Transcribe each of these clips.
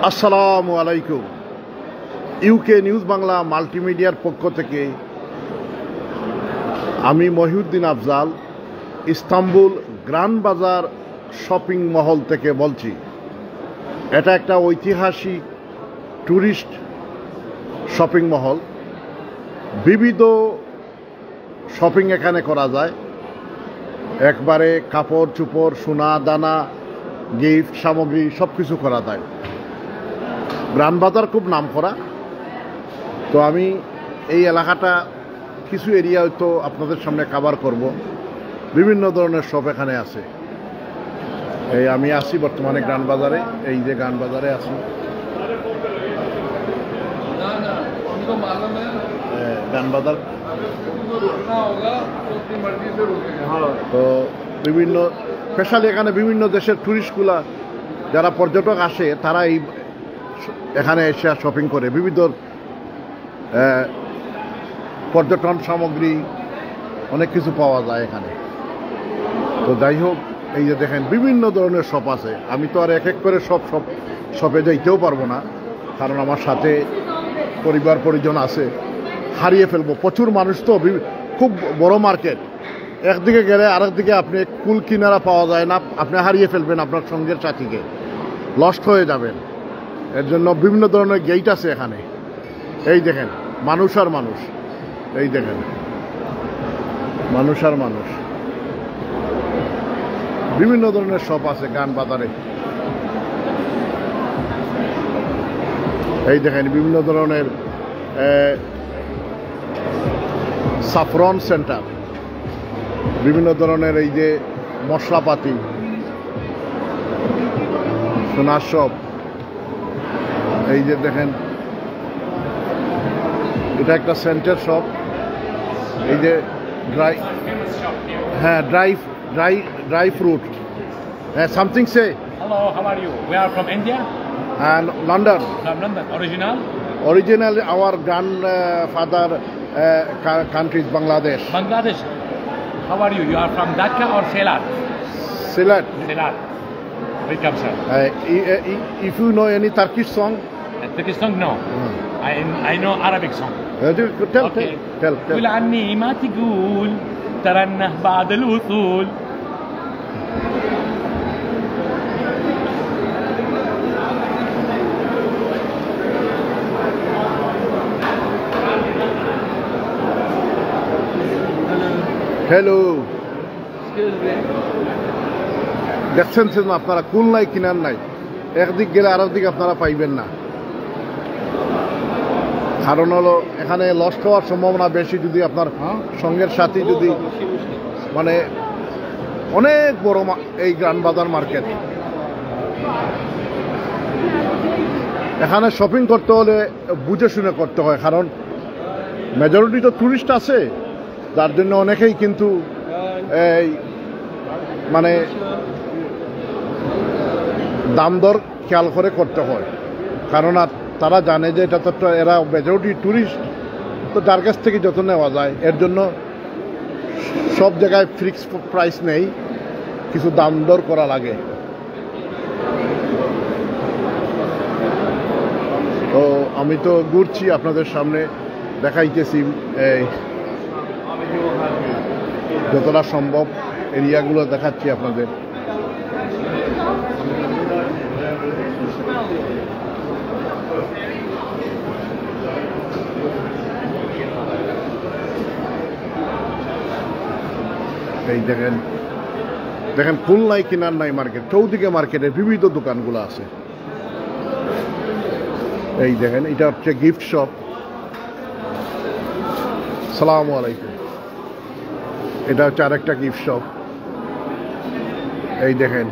আসসালামু আলাইকুম। UK news Bangla মাল্টিমিডিয়ার পক্ষ থেকে আমি মহিউদ্দিন আফজাল ইস্তাম্বুল গ্র্যান্ড বাজার শপিং মহল থেকে বলছি। এটা একটা ঐতিহাসিক ট্যুরিস্ট শপিং মহল। বিবিধ শপিং এখানে করা যায়। একবারে কাপড় চোপড়, সোনা দানা, গিফট সামগ্রী সব কিছু করা যায়। গ্র্যান্ড বাজার খুব নাম করা। তো আমি এই এলাকাটা কিছু এরিয়া হয়তো আপনাদের সামনে কভার করব। বিভিন্ন ধরনের শপ এখানে আছে। এই আমি আছি বর্তমানে গ্র্যান্ড বাজারে। এই যে গ্র্যান্ড বাজারে আছি। গ্র্যান্ড বাজার তো বিভিন্ন স্পেশালি এখানে বিভিন্ন দেশের ট্যুরিস্টগুলা যারা পর্যটক আসে তারা এই এখানে এসে শপিং করে। বিবিধ পর্যটন সামগ্রী অনেক কিছু পাওয়া যায় এখানে। তো যাই হোক, এই যে দেখেন বিভিন্ন ধরনের শপ আছে। আমি তো আর এক এক করে সব শপে যাইতেও পারবো না, কারণ আমার সাথে পরিবার পরিজন আছে, হারিয়ে ফেলবো। প্রচুর মানুষ তো, খুব বড় মার্কেট। একদিকে গেলে আরেকদিকে আপনি কুল কিনারা পাওয়া যায় না, আপনি হারিয়ে ফেলবেন আপনার সঙ্গের সাথীকে, লস্ট হয়ে যাবেন। এর জন্য বিভিন্ন ধরনের গেট আছে এখানে। এই দেখেন মানুষ আর মানুষ, এই দেখেন মানুষ আর মানুষ। বিভিন্ন ধরনের শপ আছে গ্র্যান্ড বাজারে। এই দেখেন বিভিন্ন ধরনের সাফরন সেন্টার, বিভিন্ন ধরনের এই যে মশলাপাতি, সোনার শপ। এই যে দেখেন এটা একটা সেন্টার শপ। এই যে dry fruit. Something say. Hello, how are you? We are from India. And London. From London. Original? Originally, our grandfather country is Bangladesh. Bangladesh. How are you? You are from Dhaka or Sylhet? Sylhet. Sylhet. Welcome, sir. If you know any Turkish song? Turkish song? No. I know Arabic song. Tell. قول عني ما تقول ترنه بعد الوصول. Hello, দেখছেন আপনারা, কুল নাই কিনার নাই। একদিক গেলে আরেক দিক আপনারা পাইবেন না। কারণ হলো এখানে লস্ট হওয়ার সম্ভাবনা বেশি যদি আপনার সঙ্গের সাথী যদি মানে অনেক বড় এই গ্র্যান্ড বাজার মার্কেট। এখানে শপিং করতে হলে বুঝে শুনে করতে হয়, কারণ মেজরিটি তো ট্যুরিস্ট আছে, যার জন্য অনেকেই কিন্তু এই মানে দাম দর খেয়াল করে করতে হয়। কারণ আর তারা জানে যে এটা তো এরা মেজরিটি ট্যুরিস্ট, তো যার কাছ থেকে যত নেওয়া যায়। এর জন্য সব জায়গায় ফিক্স প্রাইস নেই, কিছু দাম দর করা লাগে। তো আমি তো ঘুরছি, আপনাদের সামনে দেখাইতেছি এই যতটা সম্ভব এরিয়াগুলো দেখাচ্ছি আপনাদের। এই দেখেন ফুল নাই কিনার নাই মার্কেট। চৌদিকে মার্কেটের বিবিধ দোকানগুলো আছে। এই দেখেন এটা হচ্ছে গিফট শপ। সালামু আলাইকুম। এটা হচ্ছে আরেকটা গিফট শপ। এই দেখেন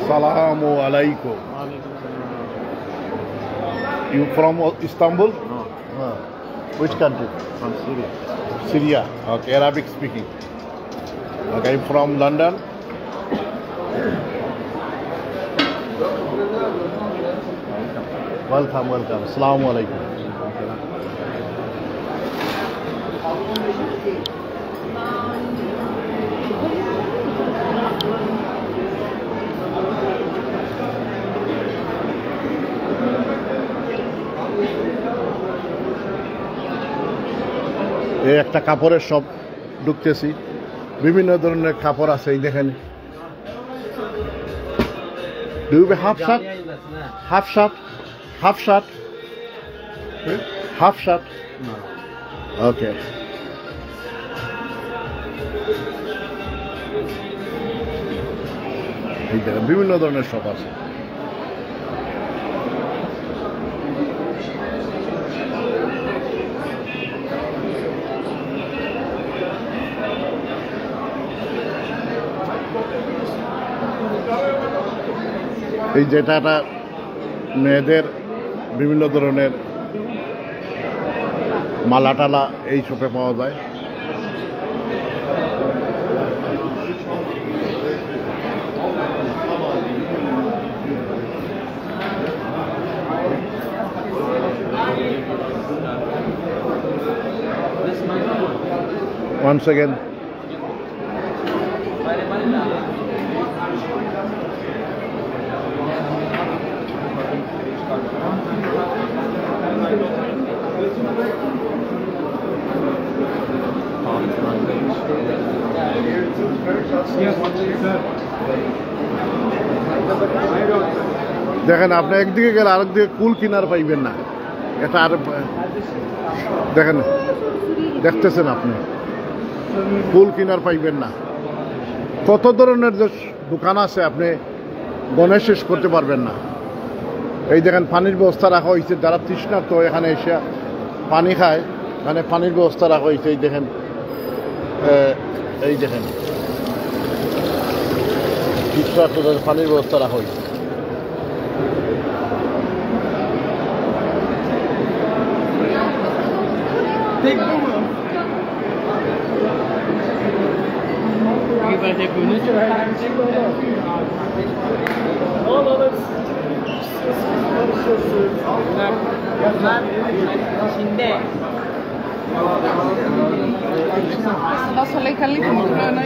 সালামু আলাইকুম। You from Istanbul? No. Which country? From Syria. Syria. Okay, Arabic speaking. Okay, I'm from London. Welcome. Assalamu alaikum. এই একটা কাপড়ের শপ ঢুকতেছি, বিভিন্ন ধরনের কাপড় আছে। এই দেখেন, half shirt, half shirt, half shirt, half shirt. Okay, এই দেখেন বিভিন্ন ধরনের শপ আছে। এই যেটা মেয়েদের বিভিন্ন ধরনের মালা টালা এই শপে পাওয়া যায়। Once again, দেখেন আপনি একদিকে গেলে আরেকদিকে কুল কিনার পাইবেন না। এটা আর দেখেন, দেখতেছেন আপনি কুল কিনার পাইবেন না। কত ধরনের যে দোকান আছে আপনি গণে শেষ করতে পারবেন না। এই দেখেন পানির ব্যবস্থা রাখা হয়েছে, যারা তৃষ্ণার্ত এখানে এসে পানি খায়, মানে পানির ব্যবস্থা রাখা হয়েছে। এই দেখেন, এই দেখেন তৃষ্ণার্ত পানির ব্যবস্থা রাখা হয়েছে। Nasıl kalli kumluğuna?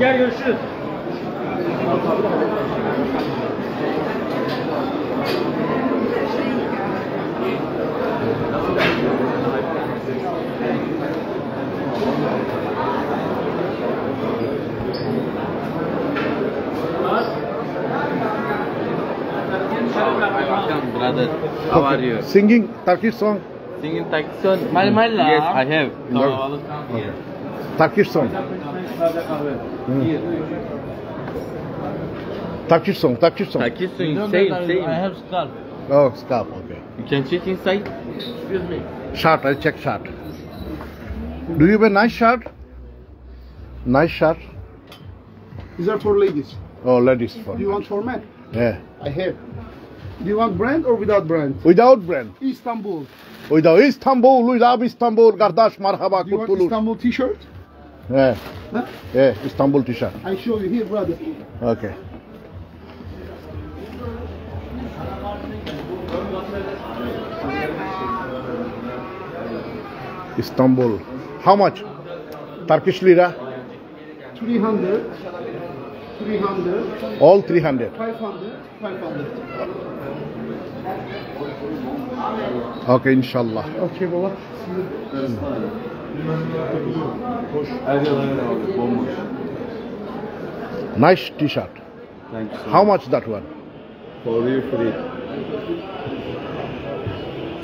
Gel görüşürüz. Brother, how are you? Singing Turkish song? Singing Turkish song? Yes, I have. Okay. Turkish song. Turkish song, Turkish song. Turkish song, same. I have scarf. Oh, scarf, okay. You can sit inside. Excuse me. Shirt, I'll check shirt. Do you have a nice shirt? Nice shirt? These are for ladies. Oh, ladies for. Do you want for men? Yeah. I have. Do you want brand or without brand? Without brand. Istanbul. Without Istanbul, we love Istanbul. Kardeş marhaba Do you want kurtulur. Istanbul t-shirt? Yeah. Huh? Yeah, Istanbul t-shirt. I show you here, brother. Okay. Istanbul. How much? Turkish lira? 300. 300. All 300. 500. 500. Okay, inshallah. Okay, baba. Nice t-shirt. Thank you. How much that one? For you free.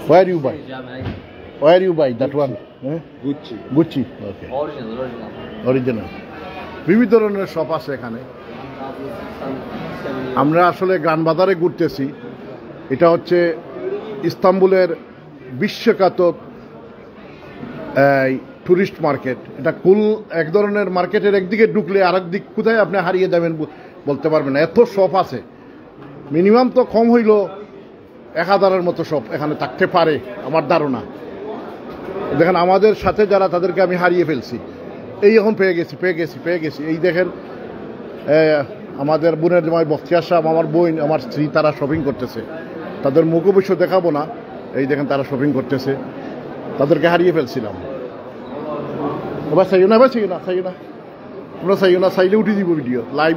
Where you buy? Where you buy that one? Eh? Gucci. Gucci. Okay. Original. বিভিন্ন ধরনের shop আছে এখানে। আমরা আসলে গ্রান বাজারে ঘুরতেছি। এটা হচ্ছে ইস্তাম্বুলের বিশ্বখ্যাত টুরিস্ট মার্কেট। এটা কুল এক ধরনের মার্কেটের একদিকে ঢুকলে আরেক দিক কোথায় আপনি হারিয়ে যাবেন বলতে পারবেন না, এত শপ আছে। মিনিমাম তো কম হইল 1000-এর মতো শপ এখানে থাকতে পারে আমার ধারণা। দেখেন আমাদের সাথে যারা, তাদেরকে আমি হারিয়ে ফেলছি। এই এখন পেয়ে গেছি। এই দেখেন আমাদের বোনের জামাই বখতিয়ার সাহেব, আমার বোন, আমার স্ত্রী, তারা শপিং করতেছে। তাদের মুখ অবশ্য দেখাবো না, এই দেখেন তারা শপিং করতেছে, তাদেরকে হারিয়ে ফেলছিলাম। এবার চাইও না, এবার চাইও না, চাইও না, তোমরা চাইও না, চাইলে উঠে দিব ভিডিও লাইভ।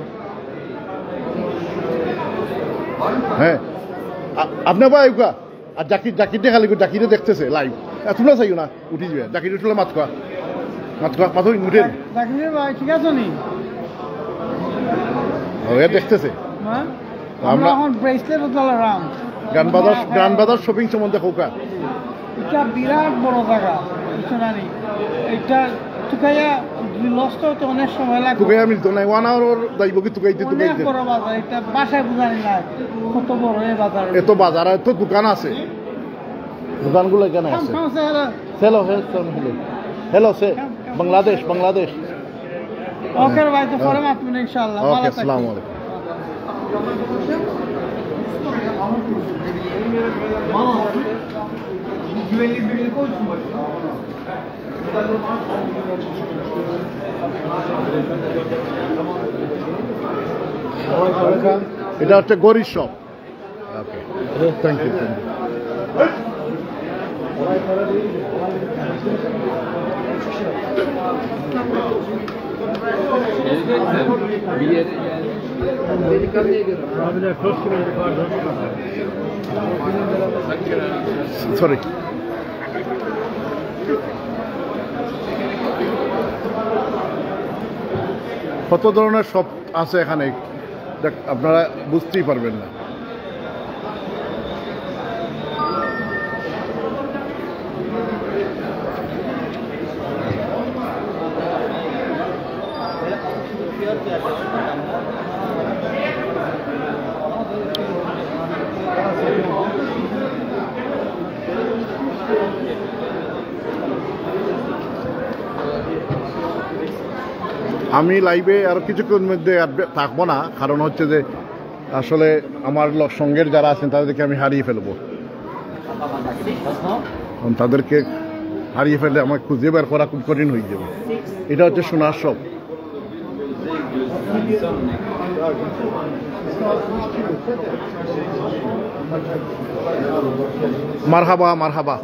হ্যাঁ আপনার ভাই উকা আর জাকিরটা খালি জাকিরে দেখতেছে লাইভ, তোমরা চাইও না, উঠে দিবে জাকির উঠলে মাত খোয়া মাথা উঠেন। ঠিক আছে নি দেখতেছে আমরা এখন ব্রেসলেট চলাম গ্রানবাজার শপিং সম্বন্ধে খোকা এটা বিরাট বড় জায়গা বুঝছেন না এটা তুকাইয়া লস্ট হতে অনেক সময় লাগে, তুকাইয়া মিলতো না 1 আওয়ার যাইব কি তুকাইতে অনেক বড় বাজার, এটা বাসায় বুঝানি না কত বড় এই বাজার। এত বাজার এত দোকান আছে, দোকানগুলো এখানে আছে। হ্যালো হ্যালো সে বাংলাদেশ ওকে ভাই, তো পরে মাতবেন ইনশাআল্লাহ। ওকে, আসসালামু আলাইকুম। এটা হচ্ছে গরিব shop. Okay, thank you. Sorry, কত ধরনের শপ আছে এখানে আপনারা বুঝতেই পারবেন না। আমি লাইভে আর কিছুক্ষণ মধ্যে থাকবো না, কারণ হচ্ছে যে আসলে আমার সঙ্গের যারা আছেন তাদেরকে আমি হারিয়ে ফেলবো। তাদেরকে হারিয়ে ফেললে আমার খুঁজে বের করা খুব কঠিন হয়ে যাবে। এটা হচ্ছে সোনার শপ। মারহাবা মারহাবা,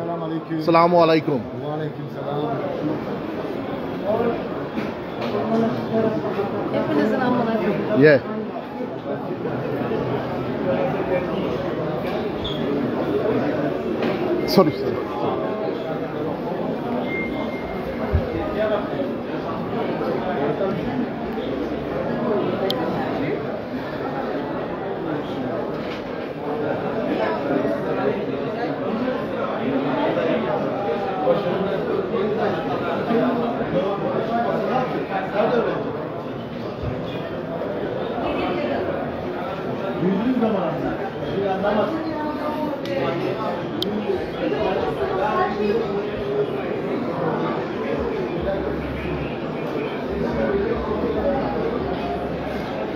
আসসালামু আলাইকুম। Yeah. Sorry.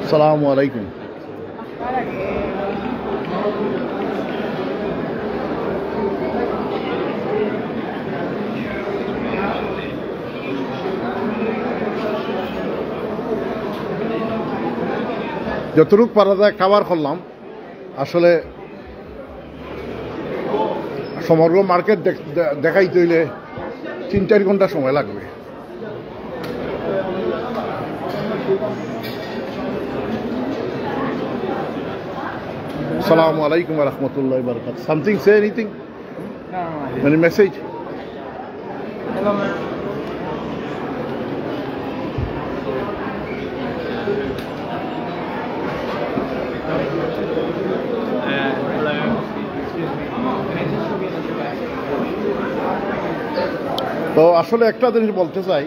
Assalamu alaikum. যতটুক পারা যায় খাবার করলাম। আসলে সমগ্র মার্কেট দেখাইতে হইলে 3-4 ঘন্টা সময় লাগবে। Assalamu alaikum wa rahmatullahi wa barakatuh. Something, say anything? No. Any message? Hello, man. তো আসলে একটা জিনিস বলতে চাই,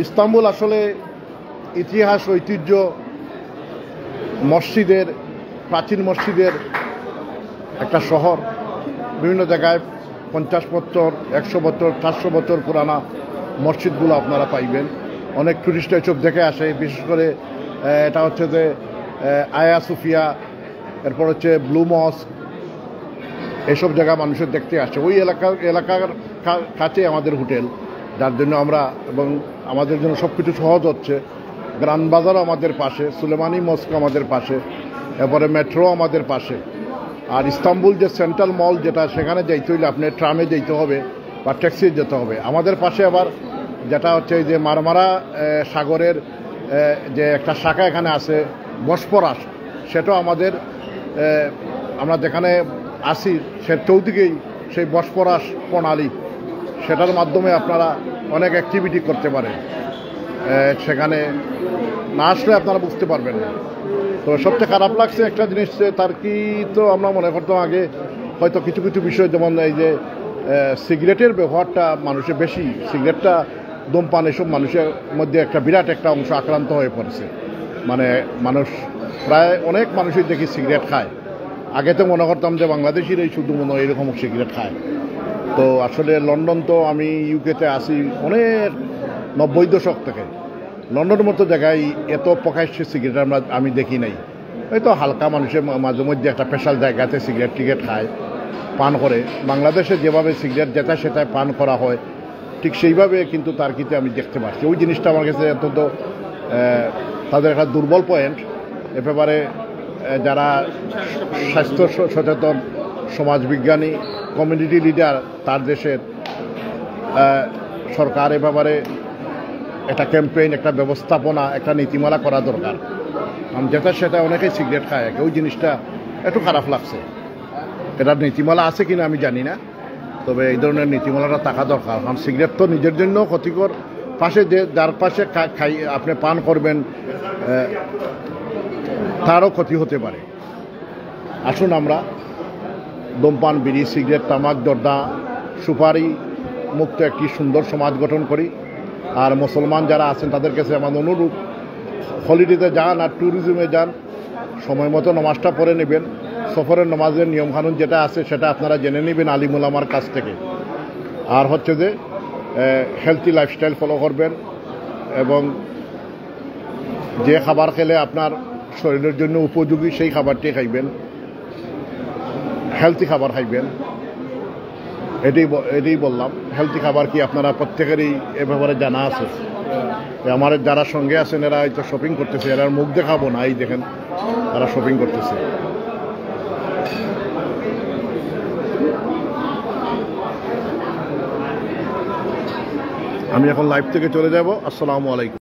ইস্তাম্বুল আসলে ইতিহাস, ঐতিহ্য, মসজিদের, প্রাচীন মসজিদের একটা শহর। বিভিন্ন জায়গায় 50 বছর, 100 বছর, 400 বছর পুরানা মসজিদগুলো আপনারা পাইবেন। অনেক টুরিস্ট এসব দেখে আসে, বিশেষ করে এটা হচ্ছে যে আয়া সুফিয়া, এরপর হচ্ছে ব্লু মস্ক, এসব জায়গা মানুষের দেখতে আসে। ওই এলাকার কাছে আমাদের হোটেল, যার জন্য আমরা, এবং আমাদের জন্য সব কিছু সহজ হচ্ছে। গ্রান বাজারও আমাদের পাশে, সুলেমানি মস্ক আমাদের পাশে, এরপরে মেট্রো আমাদের পাশে। আর ইস্তাম্বুল যে সেন্ট্রাল মল যেটা, সেখানে যাইতে হইলে আপনি ট্রামে যেতে হবে বা ট্যাক্সি যেতে হবে। আমাদের পাশে আবার যেটা হচ্ছে যে মারমারা সাগরের যে একটা শাখা এখানে আছে বসপরাস, সেটাও আমাদের আমরা যেখানে আসি সে চৌদিকেই সেই বসপরাস প্রণালী, সেটার মাধ্যমে আপনারা অনেক অ্যাক্টিভিটি করতে পারেন। সেখানে না আসলে আপনারা বুঝতে পারবেন না। তো সবচেয়ে খারাপ লাগছে একটা জিনিস, তার কি তো আমরা মনে করতাম আগে হয়তো কিছু কিছু বিষয়, যেমন এই যে সিগারেটের ব্যবহারটা মানুষের বেশি, সিগারেটটা ধূমপান এসব মানুষের মধ্যে একটা বিরাট একটা অংশ আক্রান্ত হয়ে পড়েছে। মানে মানুষ প্রায় অনেক মানুষই দেখি সিগারেট খায়। আগে তো মনে করতাম যে বাংলাদেশিরাই শুধু মনে হয় এরকম সিগারেট খায়। তো আসলে লন্ডন, তো আমি ইউকেতে আসি অনেক 90 দশক থেকে। লন্ডনের মতো জায়গায় এত প্রকাশ্যে সিগারেট আমি দেখি নাই। হয়তো হালকা মানুষের মাঝে মধ্যে একটা স্পেশাল জায়গাতে সিগারেট টিকেট খায়, পান করে। বাংলাদেশে যেভাবে সিগারেট যেটা সেটাই পান করা হয়, ঠিক সেইভাবে কিন্তু তার কিন্তু আমি দেখতে পাচ্ছি। ওই জিনিসটা আমার কাছে অন্তত তাদের একটা দুর্বল পয়েন্ট। এ ব্যাপারে যারা স্বাস্থ্য সচেতন সমাজবিজ্ঞানী কমিউনিটি লিডার, তার দেশের সরকার এ ব্যাপারে একটা ক্যাম্পেইন, একটা ব্যবস্থাপনা, একটা নীতিমালা করা দরকার। যেটা সেটা অনেকেই সিগারেট খায়, ওই জিনিসটা একটু খারাপ লাগছে। এটার নীতিমালা আছে কিনা আমি জানি না, তবে এই ধরনের নীতিমালাটা থাকা দরকার। কারণ সিগারেট তো নিজের জন্য ক্ষতিকর, পাশে যে যার পাশে খাই আপনি পান করবেন তারও ক্ষতি হতে পারে। আসুন আমরা ধূমপান, বিড়ি, সিগারেট, তামাক, জর্দা, সুপারি মুক্ত একটি সুন্দর সমাজ গঠন করি। আর মুসলমান যারা আছেন তাদের কাছে আমাদের অনুরোধ, হলিডেতে যান আর ট্যুরিজমে যান, সময় মতো নামাজটা পড়ে নেবেন। সফরের নামাজের নিয়মকানুন যেটা আছে সেটা আপনারা জেনে নেবেন আলিম উলামার কাছ থেকে। আর হচ্ছে যে হেলথি লাইফস্টাইল ফলো করবেন, এবং যে খাবার খেলে আপনার শরীরের জন্য উপযোগী সেই খাবারটি খাইবেন, হেলথি খাবার খাইবেন। এটাই বললাম। হেলথি খাবার কি আপনারা প্রত্যেকেরই এ ব্যাপারে জানা আছে। আমার যারা সঙ্গে আছেন এরা হয়তো শপিং করতেছে, এরা মুখ দেখাবো না, এই দেখেন তারা শপিং করতেছে। আমি এখন লাইভ থেকে চলে যাব। আসসালামু আলাইকুম।